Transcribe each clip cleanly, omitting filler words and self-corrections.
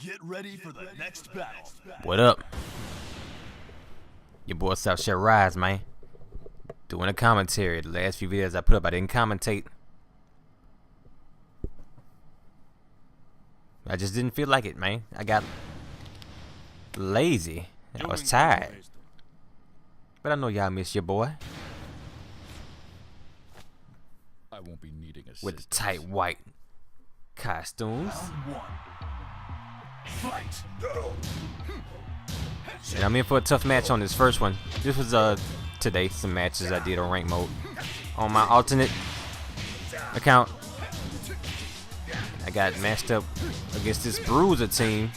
Get ready for the next battle. What up? Your boy South Share Rise, man. Doing a commentary. The last few videos I put up, I didn't commentate. I just didn't feel like it, man. I got lazy. I was tired. But I know y'all miss your boy. I won't be needing assistance. With the tight white costumes. Fight. And I'm in for a tough match on this first one. This was today, some matches I did on rank mode. On my alternate account, I got matched up against this Bruiser team.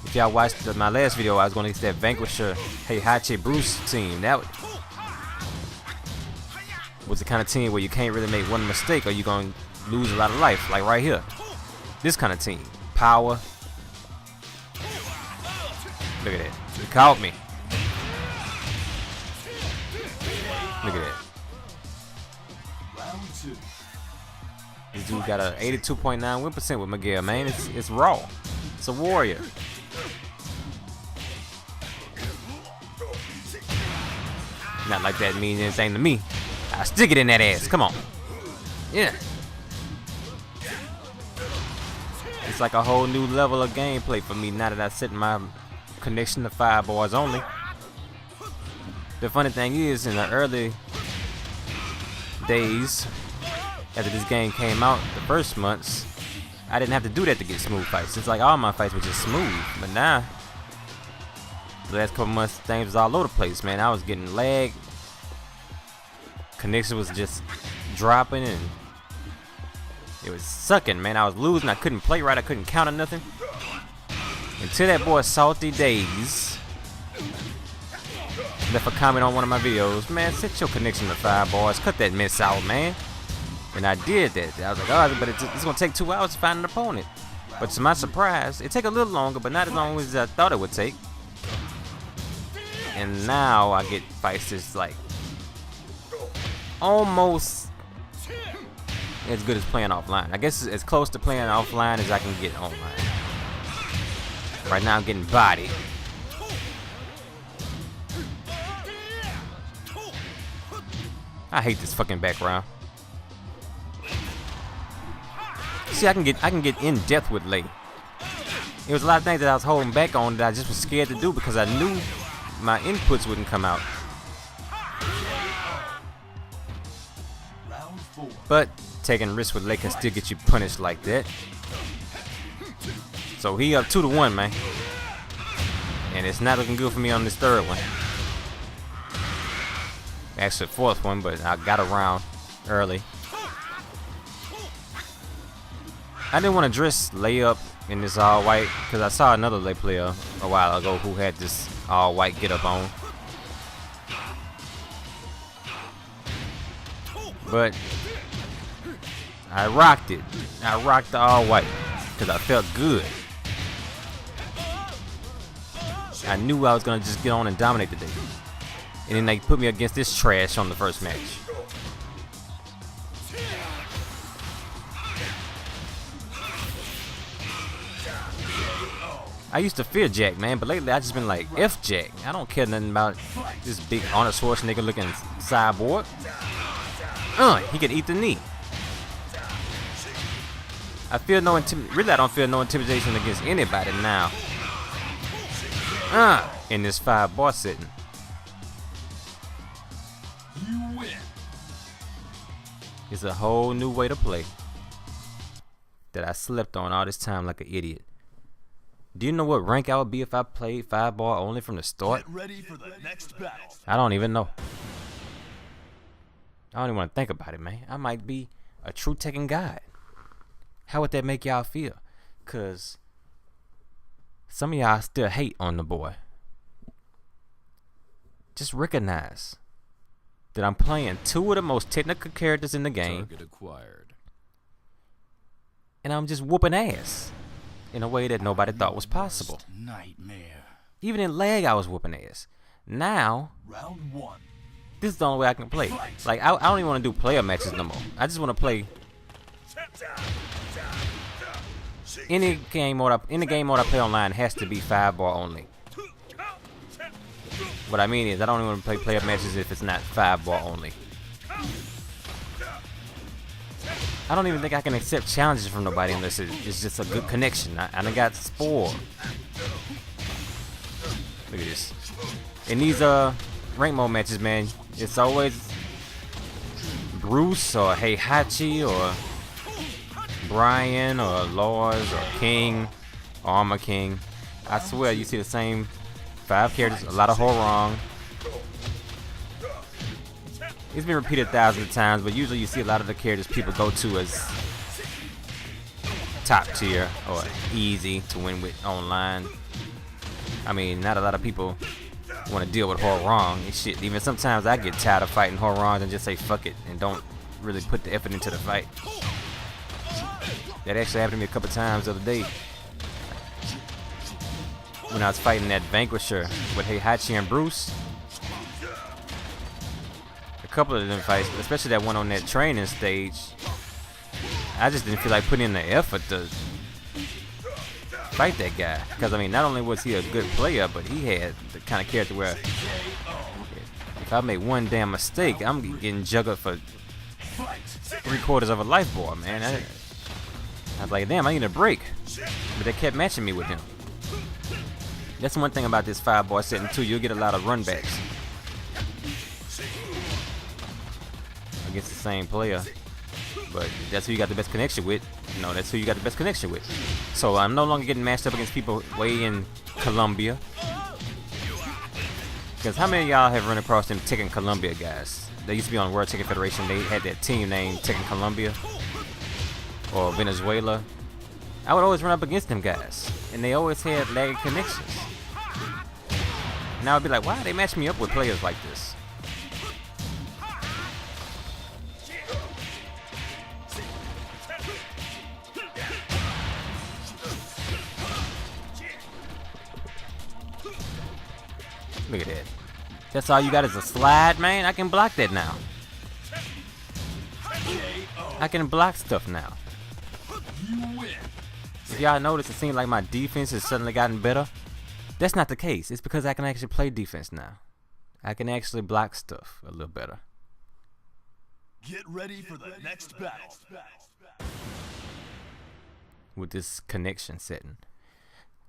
If y'all watched my last video, I was going against that Vanquisher Heihachi Bruce team. That was the kind of team where you can't really make one mistake or you're going to lose a lot of life. Like right here. This kind of team. Power. Look at that. He caught me. Look at that. Round two. This dude got a 82.9 win percent with Miguel, man. It's raw. It's a warrior. Not like that means anything to me. I stick it in that ass. Come on. Yeah. It's like a whole new level of gameplay for me now that I set my connection to 5 bars only. The funny thing is, in the early days after this game came out, the first months, I didn't have to do that to get smooth fights. It's like all my fights were just smooth. But now, the last couple months, things was all over the place, man. I was getting lag. Connection was just dropping and it was sucking, man. I was losing. I couldn't play right. I couldn't counter nothing. Until that boy Salty Days left a comment on one of my videos. Man, set your connection to 5 bars. Cut that mess out, man. And I did that. I was like, oh, but it's going to take 2 hours to find an opponent. But to my surprise, it took a little longer, but not as long as I thought it would take. And now I get fights that's like almost as good as playing offline. I guess it's as close to playing offline as I can get online. Right now I'm getting bodied. I hate this fucking background. See, I can get in depth with Lei. There was a lot of things that I was holding back on that I just was scared to do because I knew my inputs wouldn't come out. Round four. But taking risks with Lei can still get you punished like that. So he up 2-1, man. And it's not looking good for me on this third one. Actually, fourth one, but I got around early. I didn't want to dress Lei up in this all white because I saw another Lei player a while ago who had this all white get up on. But I rocked it. I rocked the all white because I felt good. I knew I was gonna just get on and dominate the day. And then they put me against this trash on the first match. I used to fear Jack, man, but lately I just been like, F Jack. I don't care nothing about this big Arnold Schwarzenegger looking cyborg. He could eat the knee. I feel no really I don't feel no intimidation against anybody now. In this 5 bar setting. You win. It's a whole new way to play that I slept on all this time like an idiot. Do you know what rank I would be if I played 5 bar only from the start? Get ready for the next battle. I don't even know. I don't even want to think about it, man. I might be a true Tekken god. How would that make y'all feel? Cause some of y'all still hate on the boy. Just recognize that I'm playing 2 of the most technical characters in the game. Target acquired. And I'm just whooping ass in a way that nobody thought was possible. Nightmare. Even in lag, I was whooping ass. Now, Round one. this is the only way I can play. Like, I don't even want to do player matches no more. I just want to play any game mode I play online has to be 5-bar only. What I mean is I don't even play player matches if it's not 5-bar only. I don't even think I can accept challenges from nobody unless it's just a good connection. I done got spoiled. Look at this. In these rank mode matches, man, it's always Bruce or Heihachi or Brian or Lars or King or Armor King. I swear you see the same 5 characters, a lot of Horong. It's been repeated thousands of times, but usually you see a lot of the characters people go to as top tier or easy to win with online. I mean, not a lot of people want to deal with Horong and shit. Even sometimes I get tired of fighting Horong and just say fuck it and don't really put the effort into the fight. That actually happened to me a couple times the other day when I was fighting that Vanquisher with Heihachi and Bruce. A couple of them fights, especially that one on that training stage, I just didn't feel like putting in the effort to fight that guy. Because I mean, not only was he a good player, but he had the kind of character where if I make one damn mistake, I'm getting juggled for 3/4 of a life bar, man. I was like, damn, I need a break. But they kept matching me with him. That's one thing about this 5-bar setting too. You'll get a lot of runbacks against the same player, but that's who you got the best connection with. You know, that's who you got the best connection with. So I'm no longer getting matched up against people way in Colombia. Because how many of y'all have run across them Tekken Colombia guys? They used to be on World Tekken Federation. They had that team named Tekken Colombia or Venezuela. I would always run up against them guys, and they always had laggy connections. And I would be like, why they match me up with players like this? Look at that. That's all you got is a slide, man? I can block that now. I can block stuff now. If y'all notice, it seems like my defense has suddenly gotten better. That's not the case. It's because I can actually play defense now. I can actually block stuff a little better. Get ready for the next battle. With this connection setting.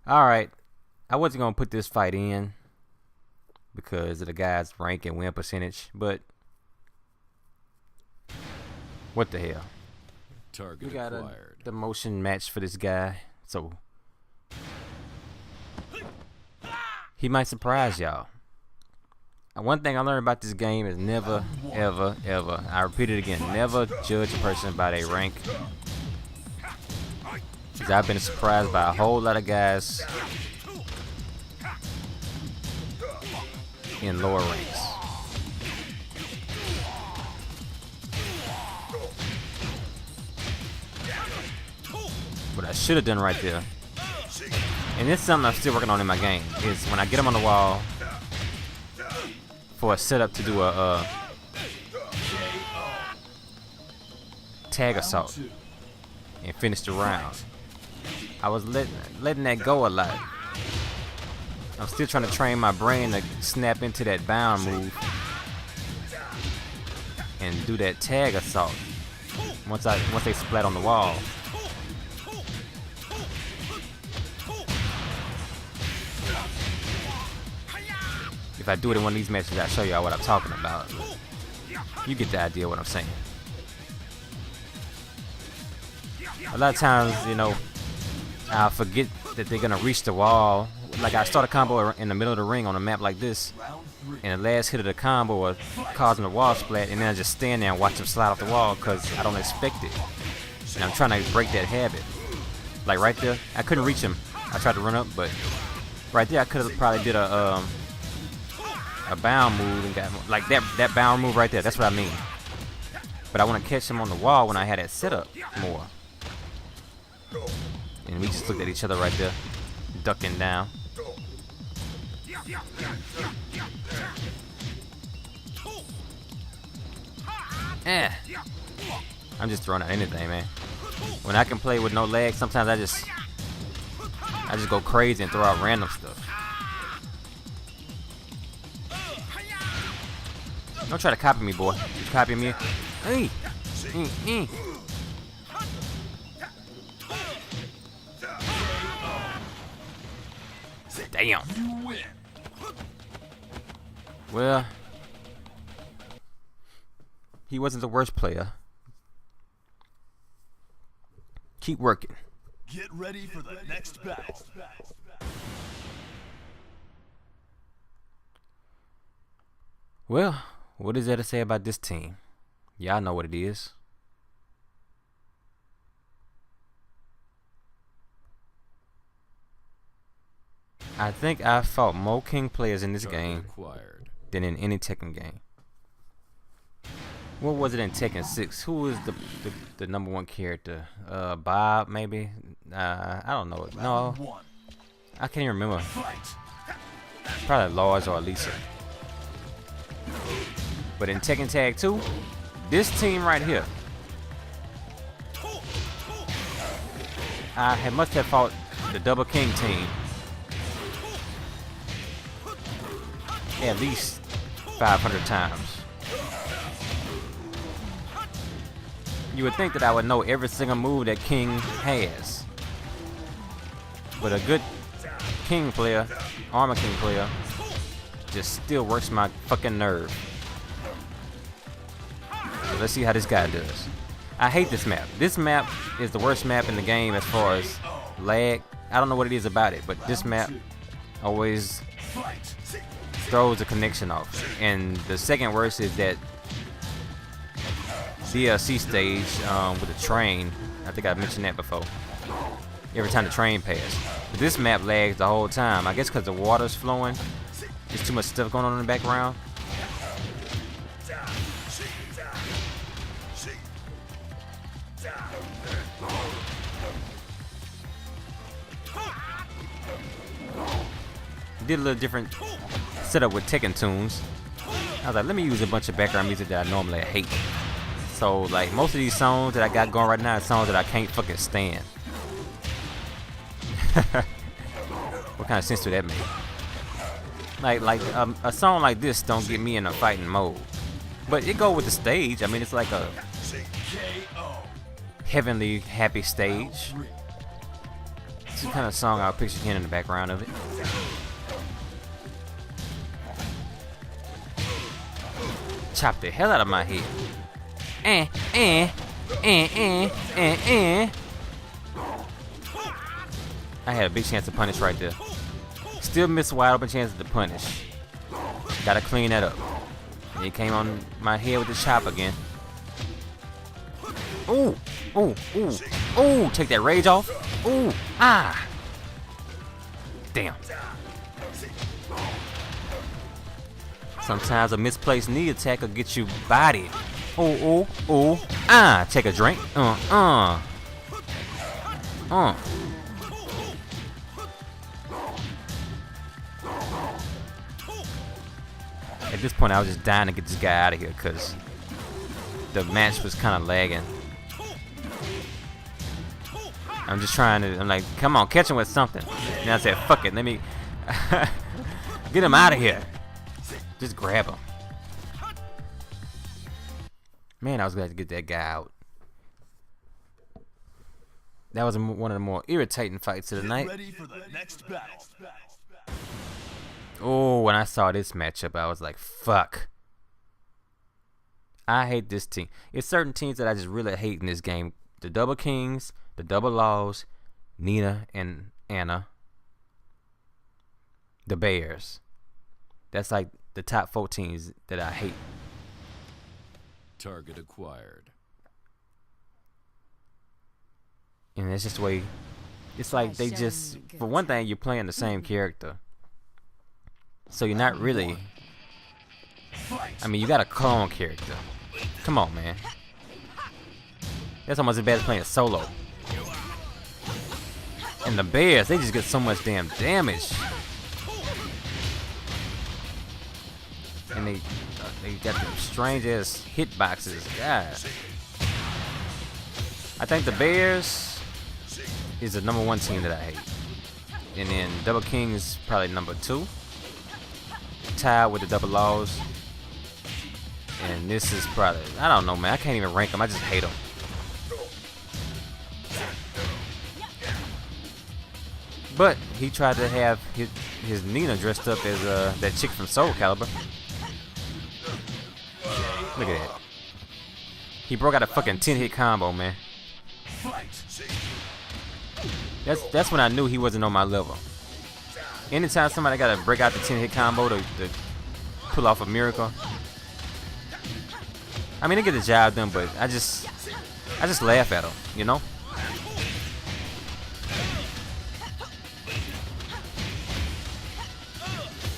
Alright. I wasn't going to put this fight in because of the guy's rank and win percentage, but what the hell? Target We got acquired. the motion match for this guy, so he might surprise y'all. One thing I learned about this game is never, ever, ever, I repeat it again, never judge a person by their rank. Because I've been surprised by a whole lot of guys in lower ranks. What I should have done right there, and this is something I'm still working on in my game, is when I get them on the wall for a setup to do a tag assault and finish the round. I was letting that go a lot. I'm still trying to train my brain to snap into that bound move and do that tag assault once they splat on the wall. If I do it in one of these matches, I'll show y'all what I'm talking about. You get the idea what I'm saying. A lot of times, you know, I'll forget that they're gonna reach the wall. Like I start a combo in the middle of the ring on a map like this, and the last hit of the combo will cause them to wall splat, and then I just stand there and watch them slide off the wall because I don't expect it. And I'm trying to break that habit. Like right there, I couldn't reach him. I tried to run up, but right there I could have probably did a bound move and got like that bound move right there. That's what I mean. But I want to catch him on the wall when I had that set up more. And we just looked at each other right there, ducking down. I'm just throwing out anything, man. When I can play with no lag, sometimes I just go crazy and throw out random stuff. Don't try to copy me, boy. You copy me. Hey. Damn. Well, he wasn't the worst player. Keep working. Get ready for the next battle. Well, what is there to say about this team? Y'all know what it is. I think I fought more King players in this game Acquired. than in any Tekken game. What was it in Tekken 6? Who was the number one character? Bob, maybe? I don't know. No, I can't even remember. Probably Lars or Lisa. But in Tekken Tag 2, this team right here, must have fought the Double King team at least 500 times. You would think that I would know every single move that King has. But a good King player, Armor King player, just still works my fucking nerve. So let's see how this guy does. I hate this map. This map is the worst map in the game as far as lag. I don't know what it is about it, but this map always throws the connection off. And the second worst is that DLC stage with the train. I think I mentioned that before. Every time the train passes. But this map lags the whole time. I guess because the water's flowing. There's too much stuff going on in the background. Did a little different setup with Tekken tunes. I was like, let me use a bunch of background music that I normally hate. So like most of these songs that I got going right now are songs that I can't fucking stand. What kind of sense do that make? Like a song like this don't get me in a fighting mode, but it go with the stage. I mean, it's like a heavenly happy stage. It's the kind of song I'll picture hearing in the background of it. Chop the hell out of my head. I had a big chance to punish right there. Still missed wide open chances to punish. Gotta clean that up. And he came on my head with the chop again. Ooh, ooh, ooh, ooh! Take that rage off. Ooh, ah! Damn. Sometimes a misplaced knee attack will get you bodied. Ooh, ooh, ooh, ah! Take a drink. At this point, I was just dying to get this guy out of here because the match was kind of lagging. I'm just trying to, I'm like, come on, catch him with something. And I said, fuck it, let me get him out of here. Just grab him. Man, I was glad to get that guy out. That was one of the more irritating fights of the night. Ready for the next battle. Oh, when I saw this matchup, I was like, fuck. I hate this team. It's certain teams that I just really hate in this game. The Double Kings, the Double Laws, Nina and Anna. The Bears. That's like the top 4 teams that I hate. Target acquired. And that's just the way. It's like they just, for one thing, you're playing the same character. So you're not really, I mean, you got a clone character. Come on, man. That's almost as bad as playing solo. And the Bears, they just get so much damn damage. And they got them strange ass hitboxes. God. I think the Bears is the #1 team that I hate. And then Double King is probably #2. Tied with the Double Laws. And this is probably, I don't know, man. I can't even rank them. I just hate them. But he tried to have his Nina dressed up as that chick from Soul Calibur. Look at that. He broke out a fucking 10-hit combo, man. That's when I knew he wasn't on my level. Anytime somebody got to break out the 10-hit combo to pull off a miracle, I mean, they get the job done, but I just laugh at them, you know.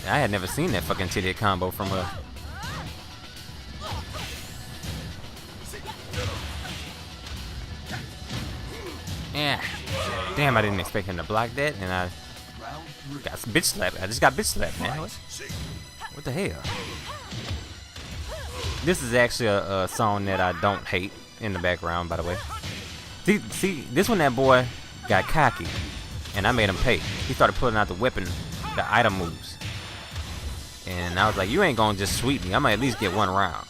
I had never seen that fucking 10-hit combo from her. Yeah. Damn, I didn't expect him to block that, and I got some bitch slapped. I just got bitch slapped, man. What the hell? This is actually a song that I don't hate in the background, by the way. See, this one that boy got cocky, and I made him pay. He started pulling out the weapon, the item moves. And I was like, you ain't gonna just sweep me. I'm gonna at least get one round.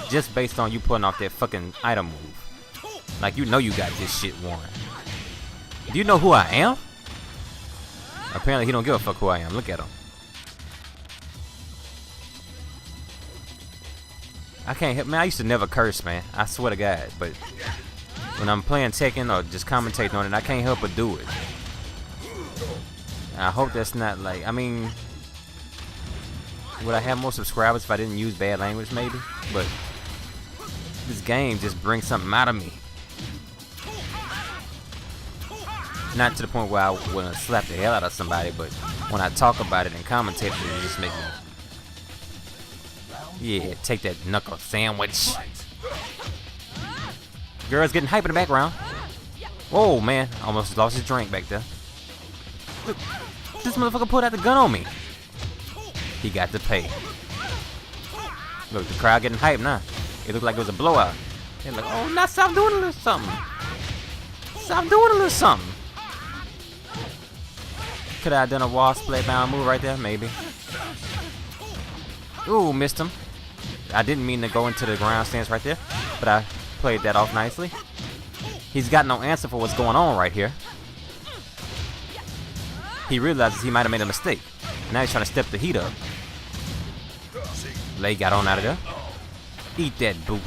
Just based on you pulling off that fucking item move. Like, you know you got this shit won. Do you know who I am? Apparently he don't give a fuck who I am. Look at him. I can't help, man. I used to never curse, man. I swear to God. But when I'm playing Tekken or just commentating on it, I can't help but do it. And I hope that's not like, I mean, would I have more subscribers if I didn't use bad language, maybe? But this game just brings something out of me. Not to the point where I want to slap the hell out of somebody, but when I talk about it and commentate it, it just makes me, yeah, take that knuckle sandwich. Girl's getting hype in the background. Whoa, man, almost lost his drink back there. Look, this motherfucker pulled out the gun on me. He got to pay. Look, the crowd getting hype now. It looked like it was a blowout. They're like, oh, now stop doing a little something. Stop doing a little something. Could I have done a wall split bound move right there? Maybe. Ooh, missed him. I didn't mean to go into the ground stance right there, but I played that off nicely. He's got no answer for what's going on right here. He realizes he might have made a mistake. Now he's trying to step the heat up. Lei got on out of there. Eat that boot.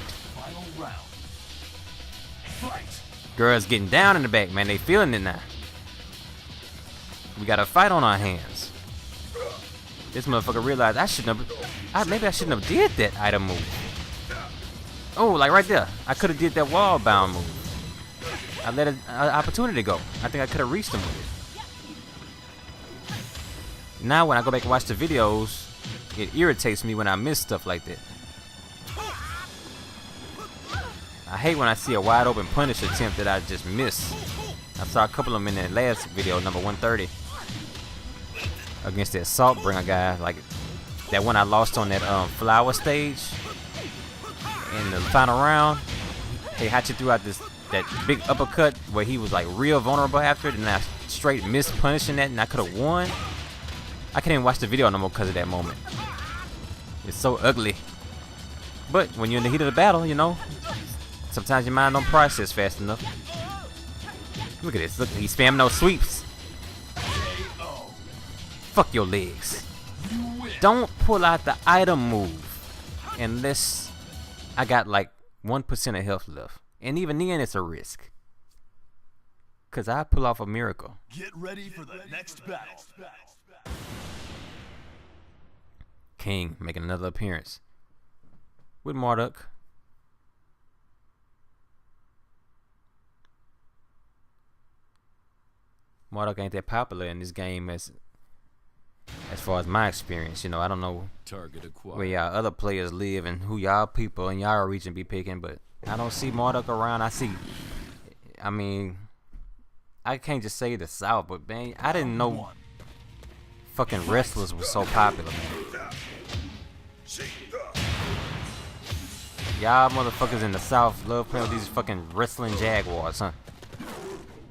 Girls getting down in the back, man. They feeling it now. We got a fight on our hands. This motherfucker realized maybe I shouldn't have did that item move. Oh, like right there. I could have did that wall bound move. I let an opportunity go. I think I could have reached him with it. Now when I go back and watch the videos, it irritates me when I miss stuff like that. I hate when I see a wide open punish attempt that I just miss. I saw a couple of them in the last video, number 130. Against that Saltbringer guy, like that one I lost on that flower stage in the final round. He Hachi threw out that big uppercut where he was like real vulnerable after it, and I straight missed punishing that, and I could have won. I can't even watch the video no more because of that moment. It's so ugly. But when you're in the heat of the battle, you know, sometimes your mind don't process fast enough. Look at this. Look, he's spamming those sweeps. Fuck your legs. Don't pull out the item move unless I got like 1% of health left. And even then, it's a risk. Because I pull off a miracle. Get ready for the next battle. King making another appearance. With Marduk. Marduk ain't that popular in this game as far as my experience. You know, I don't know Target acquired. where y'all other players live and who y'all people in y'all region be picking, but I don't see Marduk around. I mean, I can't just say the South, but man, I didn't know fucking wrestlers was so popular, man. Y'all motherfuckers in the South love playing with these fucking wrestling jaguars, huh?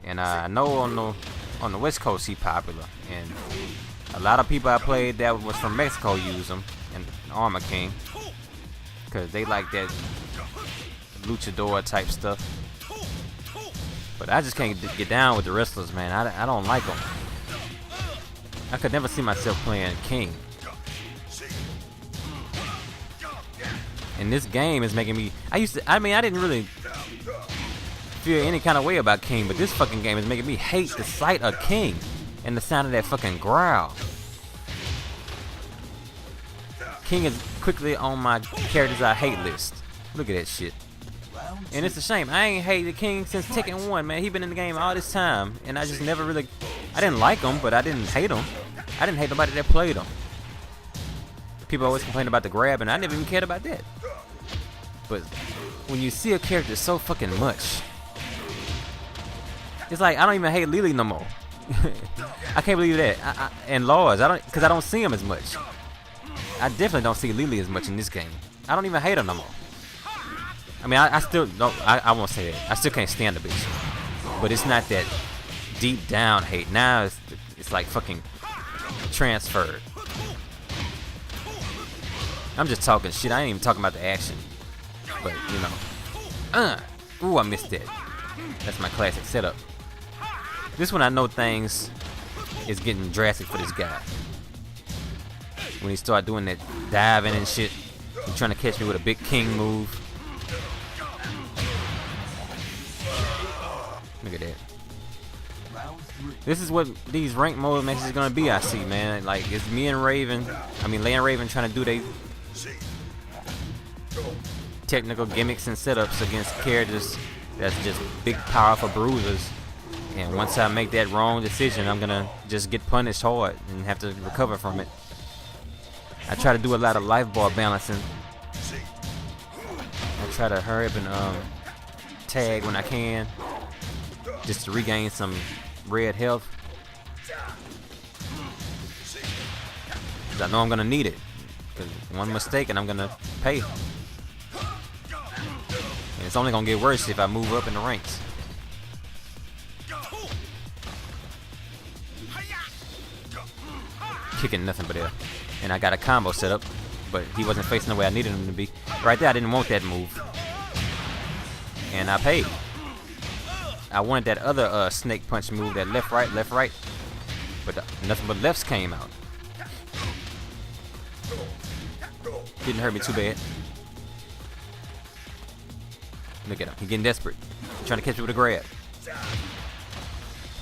And I know on the West Coast he popular, and a lot of people I played that was from Mexico use them and Armor King, cause they like that luchador type stuff. But I just can't get down with the wrestlers, man. I don't like them. I could never see myself playing King. And this game is making me. I didn't really feel any kind of way about King, but this fucking game is making me hate the sight of King and the sound of that fucking growl. King is quickly on my characters I hate list. Look at that shit. And it's a shame. I ain't hated King since Tekken 1, man. He been in the game all this time, and I just never really. I didn't like him, but I didn't hate him. I didn't hate nobody that played him. People always complain about the grab, and I never even cared about that. But when you see a character so fucking much, it's like I don't even hate Lily no more. I can't believe that. And Laws, because I don't see him as much. I definitely don't see Lily as much in this game. I don't even hate her no more. I mean, I still don't. I won't say that. I still can't stand the bitch. But it's not that deep down hate. Now it's like fucking transferred. I'm just talking shit. I ain't even talking about the action. But, you know. Ooh, I missed that. That's my classic setup. This one I know things is getting drastic for this guy. When he start doing that diving and shit. He's trying to catch me with a big King move. Look at that. This is what these ranked mode matches is gonna be, I see, man. Like, it's me and Raven. Leigh and Raven trying to do they technical gimmicks and setups against characters that's just big, powerful bruisers. And once I make that wrong decision, I'm gonna just get punished hard and have to recover from it. I try to do a lot of life bar balancing. I try to hurry up and tag when I can, just to regain some red health. 'Cause I know I'm gonna need it. 'Cause one mistake and I'm gonna pay. And it's only gonna get worse if I move up in the ranks. Kicking nothing but air. And I got a combo set up, but he wasn't facing the way I needed him to be. Right there, I didn't want that move. And I paid. I wanted that other snake punch move, that left, right, but nothing but lefts came out. Didn't hurt me too bad. Look at him, he's getting desperate. Trying to catch me with a grab.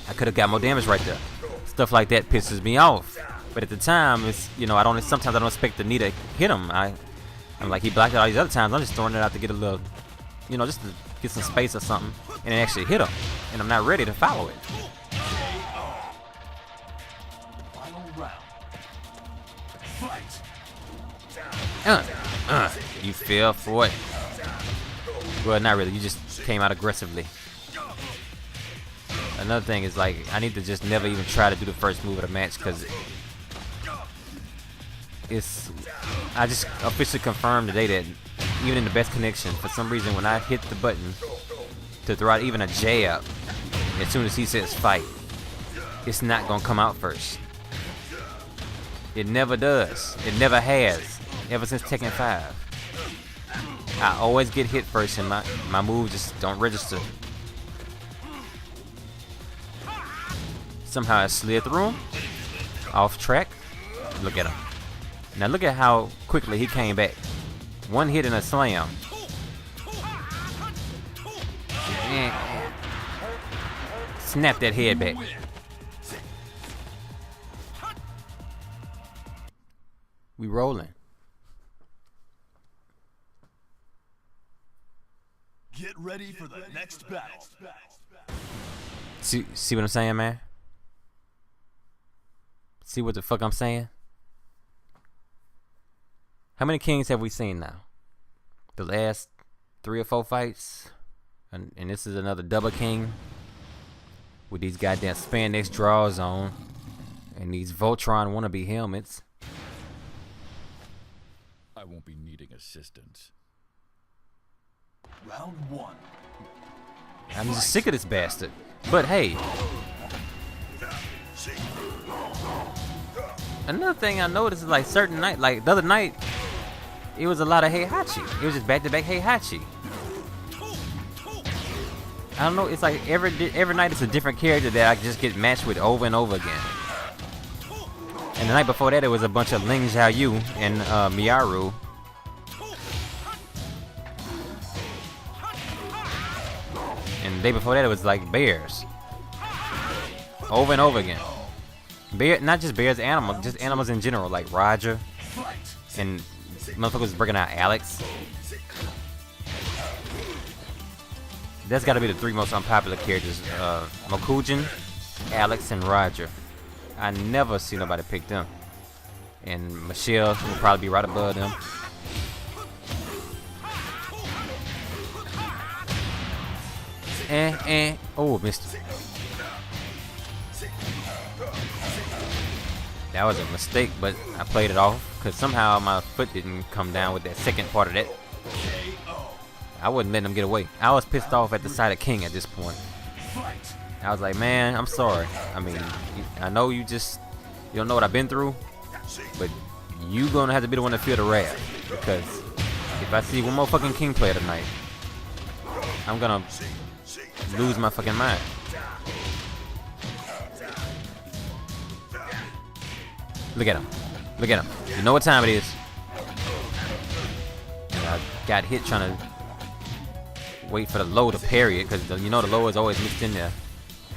I could have got more damage right there. Stuff like that pisses me off. But at the time, it's, you know, sometimes I don't expect the need to hit him. I'm like, he blocked it all these other times. I'm just throwing it out to get a little, you know, just to get some space or something, and it actually hit him. And I'm not ready to follow it. Final round. Fight. You fell for it. Well, not really. You just came out aggressively. Another thing is, like, I need to just never even try to do the first move of the match, because I just officially confirmed today that even in the best connection, for some reason, when I hit the button to throw out even a jab, as soon as he says fight, it's not gonna come out first. It never does. It never has. Ever since Tekken 5. I always get hit first and my moves just don't register. Somehow I slid through him. Off track. Look at him. Now look at how quickly he came back. One hit and a slam. Snap that head back. We rolling. Get ready for the next battle. See what I'm saying, man? See what the fuck I'm saying? How many kings have we seen now? The last 3 or 4 fights? And this is another double king. With these goddamn spandex draws on. And these Voltron wannabe helmets. I won't be needing assistance. Round 1. I'm just sick of this bastard. But hey, another thing I noticed is like certain night, like the other night, it was a lot of Heihachi. It was just back-to-back Heihachi. I don't know. It's like every night it's a different character that I just get matched with over and over again. And the night before that, it was a bunch of Ling Xiaoyu and Miyaru. And the day before that, it was like bears. Over and over again. Not just bears, animals, just animals in general, like Roger. And motherfucker was breaking out Alex. That's gotta be the 3 most unpopular characters. Mokujin, Alex, and Roger. I never see nobody pick them. And Michelle will probably be right above them. Oh, missed it. That was a mistake, but I played it off because somehow my foot didn't come down with that second part of that. I wouldn't let them get away. I was pissed off at the sight of King at this point. I was like, man, I'm sorry. I mean, I know you don't know what I've been through, but you gonna have to be the one to feel the wrath. Because if I see one more fucking King player tonight, I'm gonna lose my fucking mind. Look at him. Look at him. You know what time it is. And I got hit trying to wait for the low to parry it, because you know the low is always mixed in there.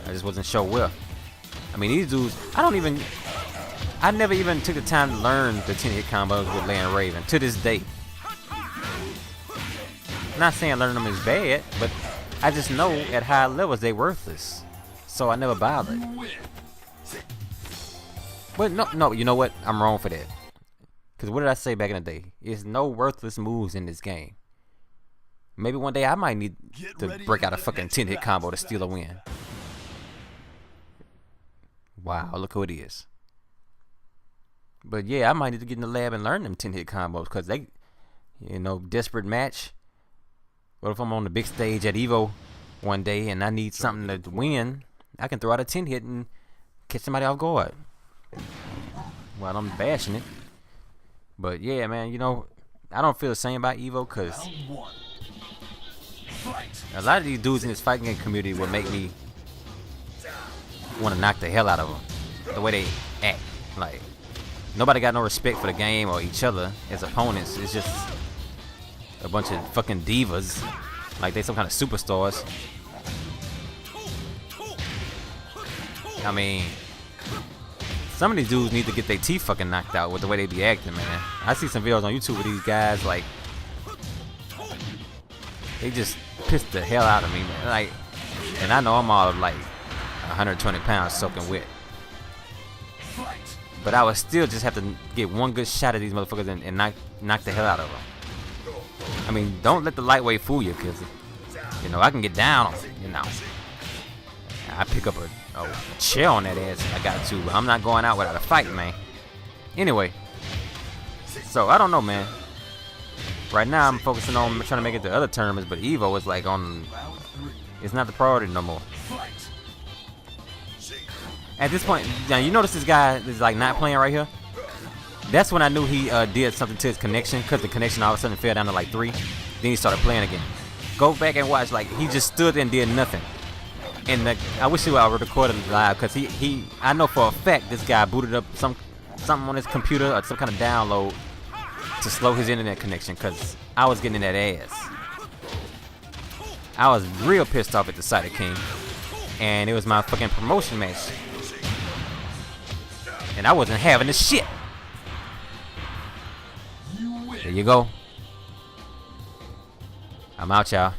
I just wasn't sure where. I mean, these dudes, I never even took the time to learn the 10-hit combos with Lei and Raven to this day. Not saying learning them is bad, but I just know at high levels they worthless. So I never bothered. But no, you know what? I'm wrong for that. Because what did I say back in the day? There's no worthless moves in this game. Maybe one day I might need to break out a fucking 10-hit combo to steal a win. Wow, look who it is. But yeah, I might need to get in the lab and learn them 10-hit combos, because they, desperate match. What if I'm on the big stage at Evo one day and I need something to win? I can throw out a 10-hit and catch somebody off guard. Well, I'm bashing it. But yeah, man, I don't feel the same about Evo, because a lot of these dudes in this fighting game community will make me want to knock the hell out of them. The way they act. Like, nobody got no respect for the game or each other as opponents. It's just a bunch of fucking divas. Like they some kind of superstars. I mean, some of these dudes need to get their teeth fucking knocked out with the way they be acting, man. I see some videos on YouTube with these guys, like, they just piss the hell out of me, man. Like, and I know I'm all like 120 pounds soaking wet. But I would still just have to get one good shot at these motherfuckers and knock the hell out of them. I mean, don't let the lightweight fool you, because, I can get down on it, I pick up a chair on that ass if I got to, but I'm not going out without a fight, man. Anyway, so I don't know, man. Right now I'm focusing on trying to make it to other tournaments, but Evo is like it's not the priority no more. At this point, now you notice this guy is like not playing right here. That's when I knew he did something to his connection, because the connection all of a sudden fell down to like 3. Then he started playing again. Go back and watch, like he just stood there and did nothing. And I wish he would have recorded it live, because I know for a fact this guy booted up something on his computer or some kind of download to slow his internet connection, because I was getting in that ass. I was real pissed off at the sight of King, and it was my fucking promotion match, and I wasn't having this shit. There you go. I'm out, y'all.